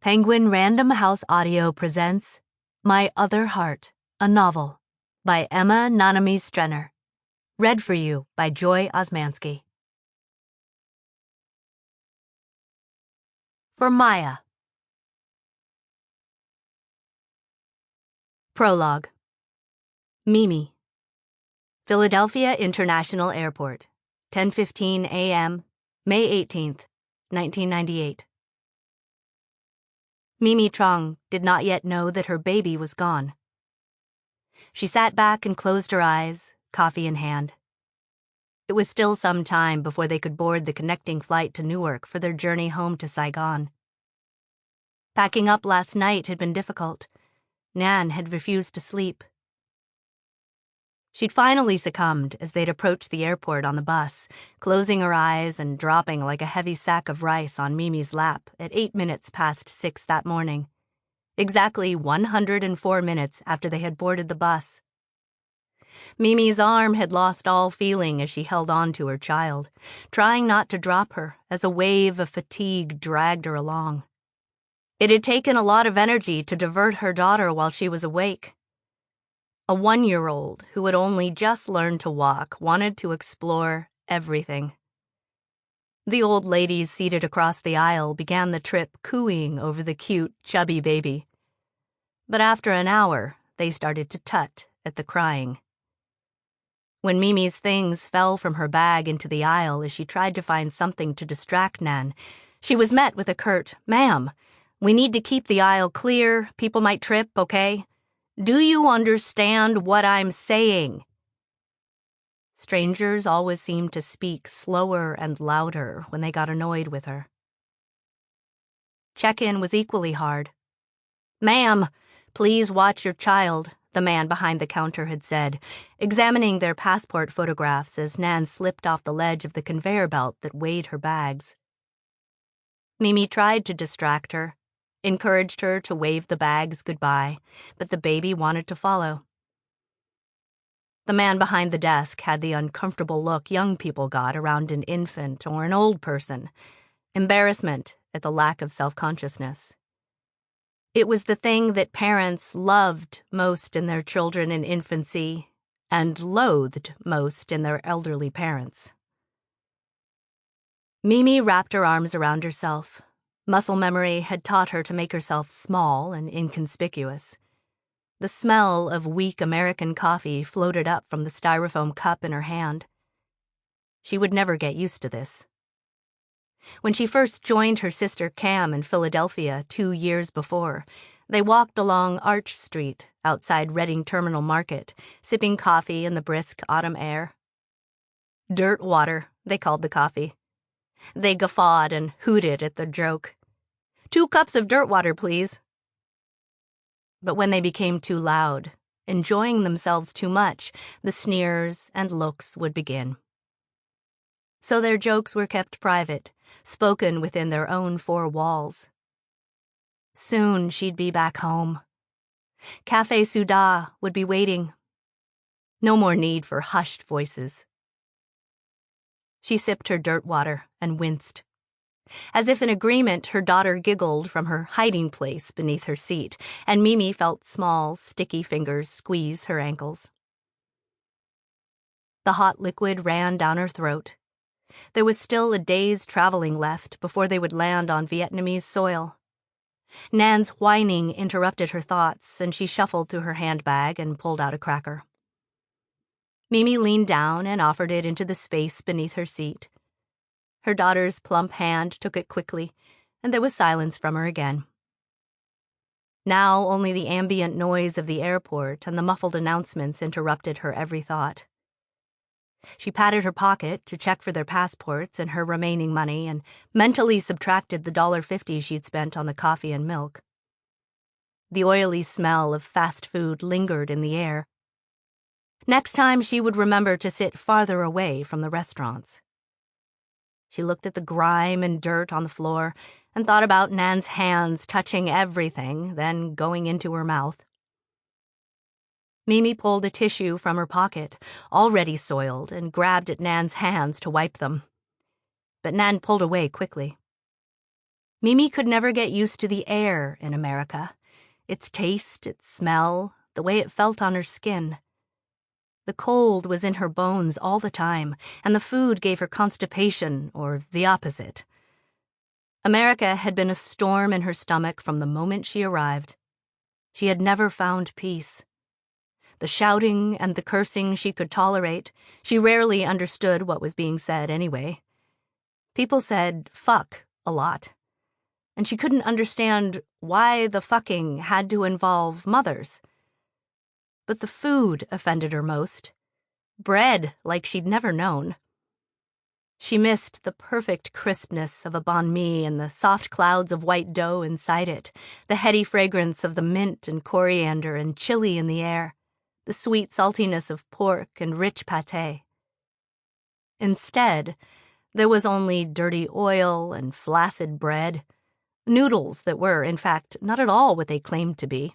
Penguin Random House Audio presents My Other Heart, a novel by Emma Nanami Strenner. Read for you by Joy Osmanski. For Maya. Prologue. Mimi. Philadelphia International Airport, 10:15 a.m., May 18th, 1998. Mimi Truang did not yet know that her baby was gone. She sat back and closed her eyes, coffee in hand. It was still some time before they could board the connecting flight to Newark for their journey home to Saigon. Packing up last night had been difficult. Nan had refused to sleep. She'd finally succumbed as they'd approached the airport on the bus, closing her eyes and dropping like a heavy sack of rice on Mimi's lap at 8 minutes past 6 that morning, exactly 104 minutes after they had boarded the bus. Mimi's arm had lost all feeling as she held on to her child, trying not to drop her as a wave of fatigue dragged her along. It had taken a lot of energy to divert her daughter while she was awake. A 1-year-old who had only just learned to walk wanted to explore everything. The old ladies seated across the aisle began the trip cooing over the cute, chubby baby. But after an hour, they started to tut at the crying. When Mimi's things fell from her bag into the aisle as she tried to find something to distract Nan, she was met with a curt, "Ma'am, we need to keep the aisle clear. People might trip, okay? Do you understand what I'm saying?" Strangers always seemed to speak slower and louder when they got annoyed with her. Check-in was equally hard. "Ma'am, please watch your child," the man behind the counter had said, examining their passport photographs as Nan slipped off the ledge of the conveyor belt that weighed her bags. Mimi tried to distract her, encouraged her to wave the bags goodbye, but the baby wanted to follow. The man behind the desk had the uncomfortable look young people got around an infant or an old person, embarrassment at the lack of self-consciousness. It was the thing that parents loved most in their children in infancy and loathed most in their elderly parents. Mimi wrapped her arms around herself. Muscle memory had taught her to make herself small and inconspicuous. The smell of weak American coffee floated up from the styrofoam cup in her hand. She would never get used to this. When she first joined her sister Cam in Philadelphia 2 years before, they walked along Arch Street outside Reading Terminal Market, sipping coffee in the brisk autumn air. Dirt water, they called the coffee. They guffawed and hooted at the joke. "2 cups of dirt water, please." But when they became too loud, enjoying themselves too much, the sneers and looks would begin. So their jokes were kept private, spoken within their own 4 walls. Soon she'd be back home. Café Souda would be waiting. No more need for hushed voices. She sipped her dirt water and winced. As if in agreement, her daughter giggled from her hiding place beneath her seat, and Mimi felt small, sticky fingers squeeze her ankles. The hot liquid ran down her throat. There was still a day's traveling left before they would land on Vietnamese soil. Nan's whining interrupted her thoughts, and she shuffled through her handbag and pulled out a cracker. Mimi leaned down and offered it into the space beneath her seat. Her daughter's plump hand took it quickly, and there was silence from her again. Now only the ambient noise of the airport and the muffled announcements interrupted her every thought. She patted her pocket to check for their passports and her remaining money and mentally subtracted the $1.50 she'd spent on the coffee and milk. The oily smell of fast food lingered in the air. Next time she would remember to sit farther away from the restaurants. She looked at the grime and dirt on the floor and thought about Nan's hands touching everything, then going into her mouth. Mimi pulled a tissue from her pocket, already soiled, and grabbed at Nan's hands to wipe them. But Nan pulled away quickly. Mimi could never get used to the air in America. Its taste, its smell, the way it felt on her skin. The cold was in her bones all the time, and the food gave her constipation, or the opposite. America had been a storm in her stomach from the moment she arrived. She had never found peace. The shouting and the cursing she could tolerate, she rarely understood what was being said anyway. People said fuck a lot, and she couldn't understand why the fucking had to involve mothers. But the food offended her most. Bread like she'd never known. She missed the perfect crispness of a banh mi and the soft clouds of white dough inside it, the heady fragrance of the mint and coriander and chili in the air, the sweet saltiness of pork and rich pâté. Instead, there was only dirty oil and flaccid bread, noodles that were, in fact, not at all what they claimed to be.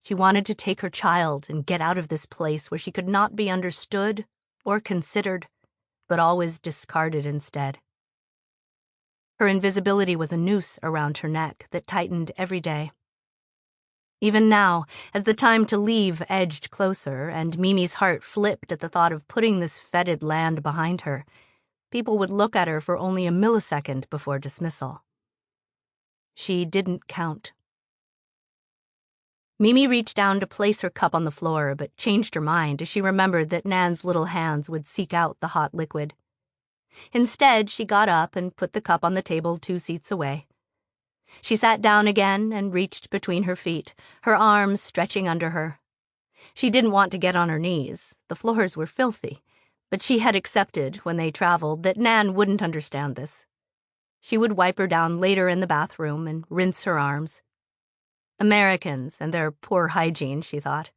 She wanted to take her child and get out of this place where she could not be understood or considered, but always discarded instead. Her invisibility was a noose around her neck that tightened every day. Even now, as the time to leave edged closer and Mimi's heart flipped at the thought of putting this fetid land behind her, people would look at her for only a millisecond before dismissal. She didn't count. Mimi reached down to place her cup on the floor, but changed her mind as she remembered that Nan's little hands would seek out the hot liquid. Instead, she got up and put the cup on the table 2 seats away. She sat down again and reached between her feet, her arms stretching under her. She didn't want to get on her knees. The floors were filthy, but she had accepted, when they traveled, that Nan wouldn't understand this. She would wipe her down later in the bathroom and rinse her arms. Americans and their poor hygiene, she thought.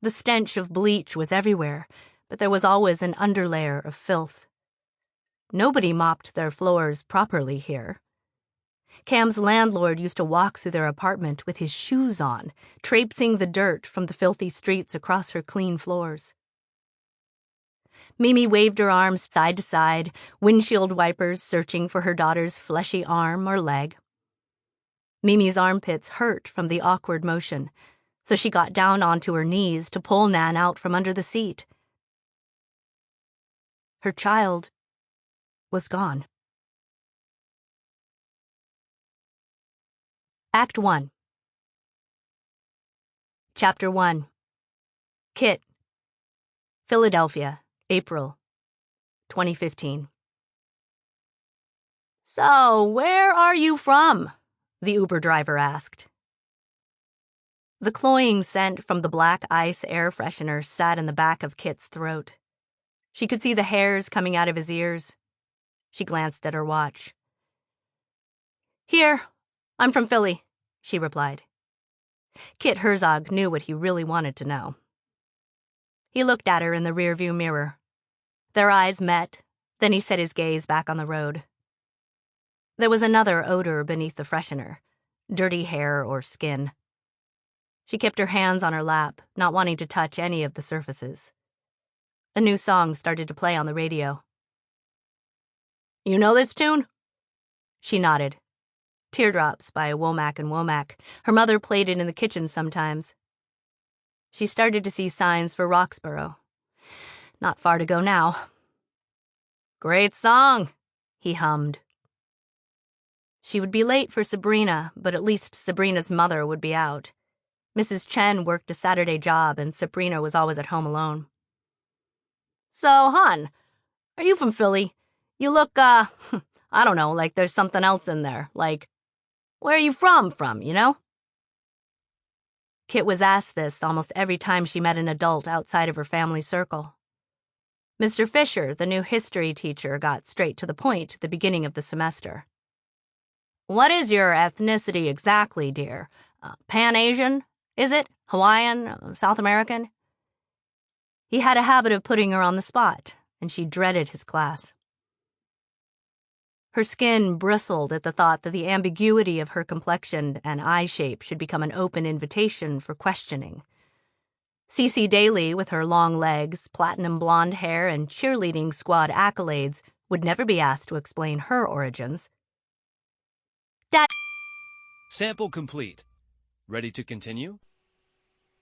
The stench of bleach was everywhere, but there was always an underlayer of filth. Nobody mopped their floors properly here. Cam's landlord used to walk through their apartment with his shoes on, traipsing the dirt from the filthy streets across her clean floors. Mimi waved her arms side to side, windshield wipers searching for her daughter's fleshy arm or leg. Mimi's armpits hurt from the awkward motion, so she got down onto her knees to pull Nan out from under the seat. Her child was gone. Act 1. Chapter 1. Kit. Philadelphia, April 2015. "So, where are you from?" the Uber driver asked. The cloying scent from the black ice air freshener sat in the back of Kit's throat. She could see the hairs coming out of his ears. She glanced at her watch. "Here, I'm from Philly," she replied. Kit Herzog knew what he really wanted to know. He looked at her in the rearview mirror. Their eyes met, then he set his gaze back on the road. There was another odor beneath the freshener, dirty hair or skin. She kept her hands on her lap, not wanting to touch any of the surfaces. A new song started to play on the radio. "You know this tune?" She nodded. Teardrops by Womack and Womack. Her mother played it in the kitchen sometimes. She started to see signs for Roxborough. Not far to go now. "Great song," he hummed. She would be late for Sabrina, but at least Sabrina's mother would be out. Mrs. Chen worked a Saturday job, and Sabrina was always at home alone. "So, hon, are you from Philly? You look, I don't know, like there's something else in there. Like, where are you from, you know?" Kit was asked this almost every time she met an adult outside of her family circle. Mr. Fisher, the new history teacher, got straight to the point at the beginning of the semester. "What is your ethnicity exactly, dear? Pan-Asian? Is it? Hawaiian? South American?" He had a habit of putting her on the spot, and she dreaded his class. Her skin bristled at the thought that the ambiguity of her complexion and eye shape should become an open invitation for questioning. Cece Daly, with her long legs, platinum blonde hair, and cheerleading squad accolades, would never be asked to explain her origins. Dad. Sample complete. Ready to continue?